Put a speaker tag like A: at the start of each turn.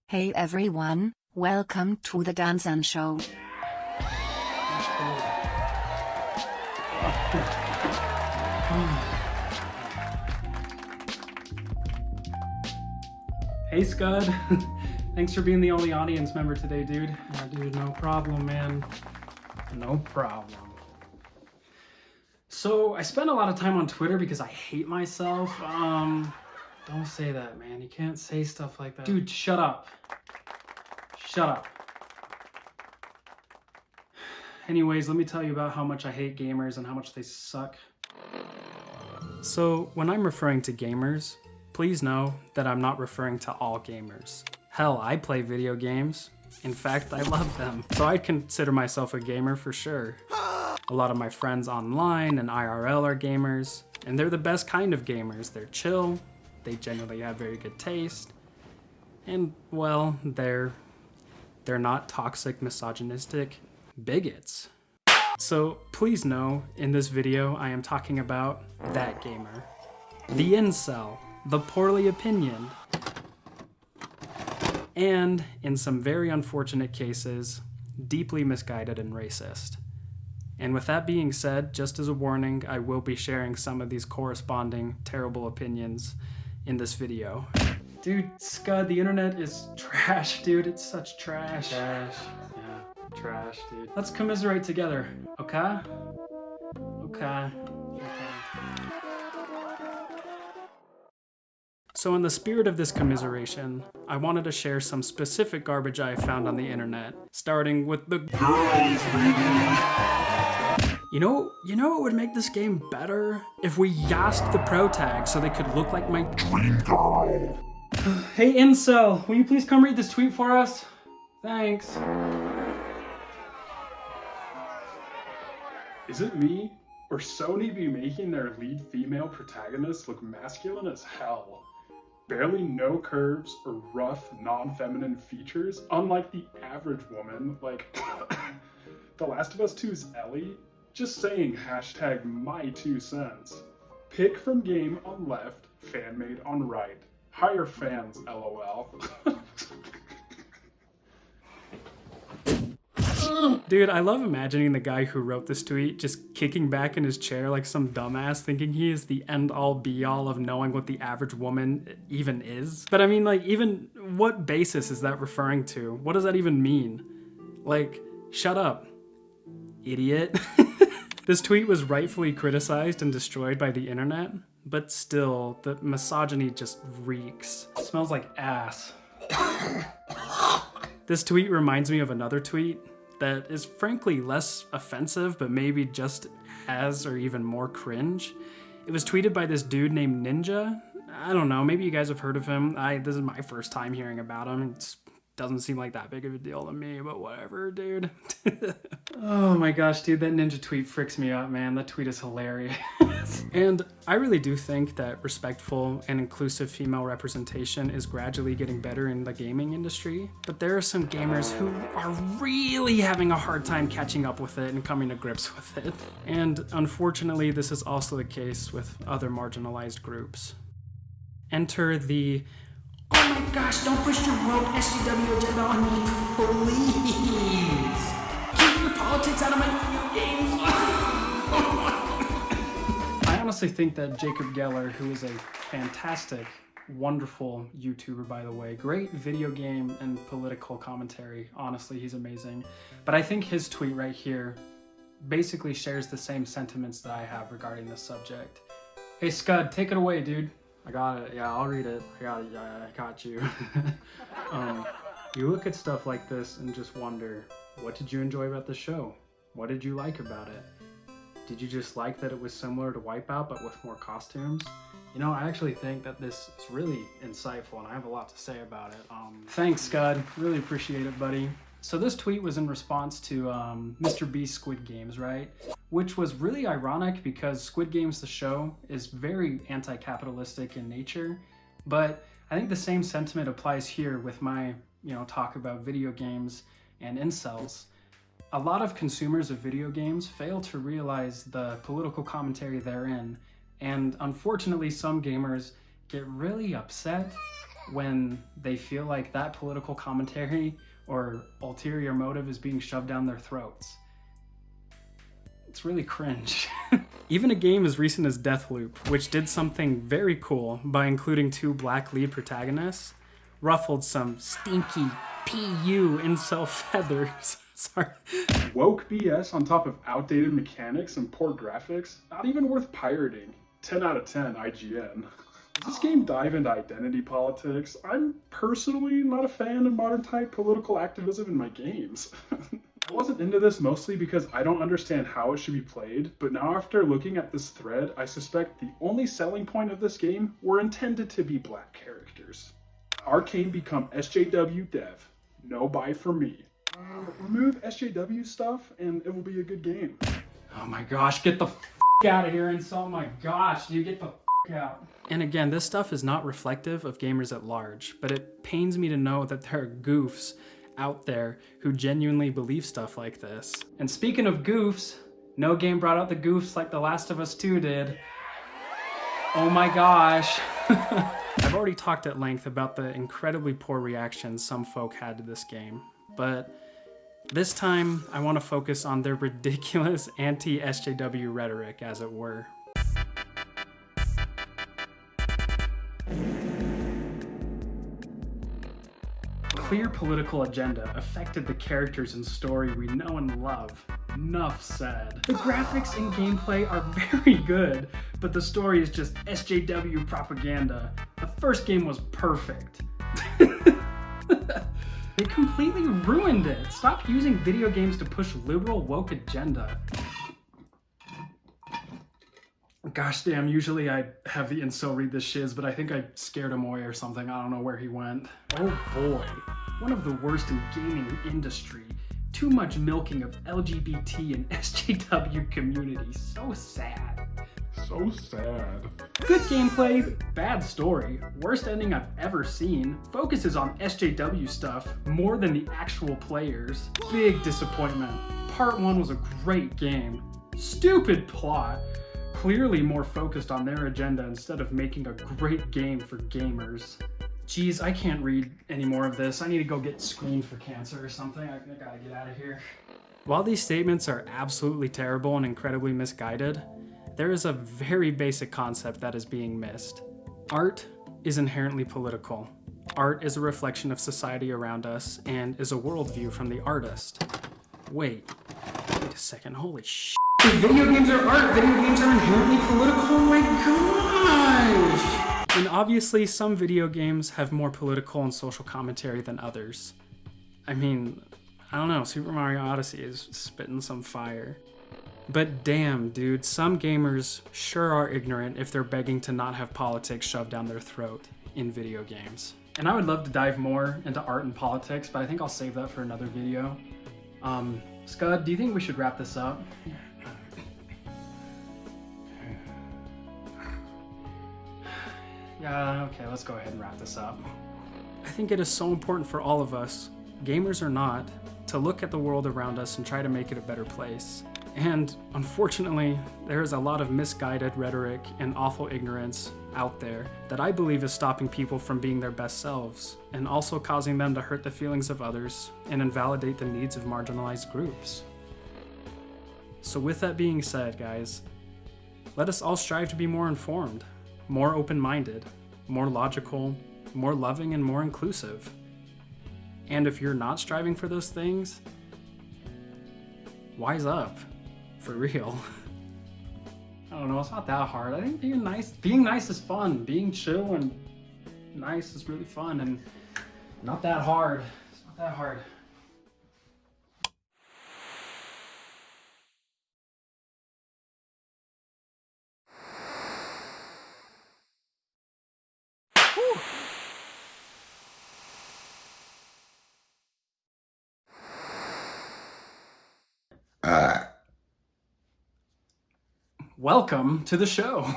A: Hey everyone, welcome to the Dance and Show.
B: Hey Scud, thanks for being the only audience member today, dude. Yeah, dude, no problem, man. No problem. So, I spend a lot of time on Twitter because I hate myself. Don't say that, man. You can't say stuff like that. Dude, shut up. Shut up. Anyways, let me tell you about how much I hate gamers and how much they suck. So, when I'm referring to gamers, please know that I'm not referring to all gamers. Hell, I play video games. In fact, I love them. So I'd consider myself a gamer for sure. A lot of my friends online and IRL are gamers, and they're the best kind of gamers. They're chill, they generally have very good taste, and well, they're not toxic, misogynistic bigots. So please know, in this video, I am talking about that gamer. The incel, the poorly opinioned, and, in some very unfortunate cases, deeply misguided and racist. And with that being said, just as a warning, I will be sharing some of these corresponding terrible opinions in this video. Dude, Scud, the internet is trash, dude. It's such trash. Trash. Yeah, trash, dude. Let's commiserate together, okay? Okay. So in the spirit of this commiseration, I wanted to share some specific garbage I found on the internet, starting with the girls, baby. You know what would make this game better? If we yasked the pro tag so they could look like my dream girl. Hey Incel, will you please come read this tweet for us? Thanks.
C: Is it me, or Sony be making their lead female protagonist look masculine as hell? Barely no curves or rough, non-feminine features, unlike the average woman, like The Last of Us 2's Ellie. Just saying, hashtag my 2 cents. Pick from game on left, fan made on right. Hire fans, lol.
B: Dude, I love imagining the guy who wrote this tweet just kicking back in his chair like some dumbass thinking he is the end-all be-all of knowing what the average woman even is. But I mean, like, even what basis is that referring to? What does that even mean? Like, shut up, idiot. This tweet was rightfully criticized and destroyed by the internet, but still, the misogyny just reeks. It smells like ass. This tweet reminds me of another tweet that is frankly less offensive, but maybe just as or even more cringe. It was tweeted by this dude named Ninja. I don't know, maybe you guys have heard of him. This is my first time hearing about him. It doesn't seem like that big of a deal to me, but whatever, dude. Oh my gosh, dude, that Ninja tweet freaks me out, man. That tweet is hilarious. And I really do think that respectful and inclusive female representation is gradually getting better in the gaming industry, but there are some gamers who are really having a hard time catching up with it and coming to grips with it. And unfortunately, this is also the case with other marginalized groups. Enter the "oh my gosh, don't push your woke SJW agenda on me, please. Keep your politics out of my video games." I honestly think that Jacob Geller, who is a fantastic, wonderful YouTuber, by the way, great video game and political commentary, honestly, he's amazing. But I think his tweet right here basically shares the same sentiments that I have regarding this subject. Hey Scud, take it away, dude. I got it. Yeah, I'll read it. I got it. Yeah, I got you. You look at stuff like this and just wonder, what did you enjoy about the show? What did you like about it? Did you just like that it was similar to Wipeout but with more costumes? You know, I actually think that this is really insightful and I have a lot to say about it. Thanks, Scud. Really appreciate it, buddy. So this tweet was in response to Mr. Beast's Squid Games, right? Which was really ironic because Squid Games, the show, is very anti-capitalistic in nature. But I think the same sentiment applies here with my, talk about video games and incels. A lot of consumers of video games fail to realize the political commentary therein. And unfortunately, some gamers get really upset when they feel like that political commentary or ulterior motive is being shoved down their throats. It's really cringe. Even a game as recent as Deathloop, which did something very cool by including 2 black lead protagonists, ruffled some stinky PU incel feathers. Sorry.
C: Woke BS on top of outdated mechanics and poor graphics, not even worth pirating. 10 out of 10 IGN. Does this game dive into identity politics? I'm personally not a fan of modern type political activism in my games. I wasn't into this mostly because I don't understand how it should be played, but now after looking at this thread, I suspect the only selling point of this game were intended to be black characters. Arcane become SJW dev. No buy for me. Remove SJW stuff and it will be a good game.
B: Oh my gosh, get the f out of here, Incel. Oh my gosh, dude, get the f out. And again, this stuff is not reflective of gamers at large, but it pains me to know that there are goofs out there who genuinely believe stuff like this. And speaking of goofs, no game brought out the goofs like The Last of Us 2 did. Oh my gosh. I've already talked at length about the incredibly poor reactions some folk had to this game, but this time I want to focus on their ridiculous anti-SJW rhetoric, as it were. Clear political agenda affected the characters and story we know and love. Enough said. The graphics and gameplay are very good, but the story is just SJW propaganda. The first game was perfect. They completely ruined it. Stop using video games to push liberal woke agenda. Gosh damn, usually I have the incel read this shiz, but I think I scared him away or something. I don't know where he went. Oh boy, one of the worst in gaming industry. Too much milking of LGBT and SJW community. So sad.
C: So sad.
B: Good gameplay, bad story, worst ending I've ever seen, focuses on SJW stuff more than the actual players. Big disappointment. Part 1 was a great game. Stupid plot. Clearly more focused on their agenda instead of making a great game for gamers. Geez, I can't read any more of this. I need to go get screened for cancer or something. I gotta get out of here. While these statements are absolutely terrible and incredibly misguided, there is a very basic concept that is being missed. Art is inherently political. Art is a reflection of society around us and is a worldview from the artist. Wait a second, holy shit. Video games are art, video games are inherently political, oh my gosh! And obviously some video games have more political and social commentary than others. I mean, I don't know, Super Mario Odyssey is spitting some fire. But damn, dude, some gamers sure are ignorant if they're begging to not have politics shoved down their throat in video games. And I would love to dive more into art and politics, but I think I'll save that for another video. Scud, do you think we should wrap this up? Yeah, okay, let's go ahead and wrap this up. I think it is so important for all of us, gamers or not, to look at the world around us and try to make it a better place. And unfortunately, there is a lot of misguided rhetoric and awful ignorance out there that I believe is stopping people from being their best selves, and also causing them to hurt the feelings of others and invalidate the needs of marginalized groups. So with that being said, guys, let us all strive to be more informed, more open-minded, more logical, more loving, and more inclusive. And if you're not striving for those things, wise up. For real. I don't know, it's not that hard. I think being nice is fun. Being chill and nice is really fun and not that hard. It's not that hard. Welcome to the show.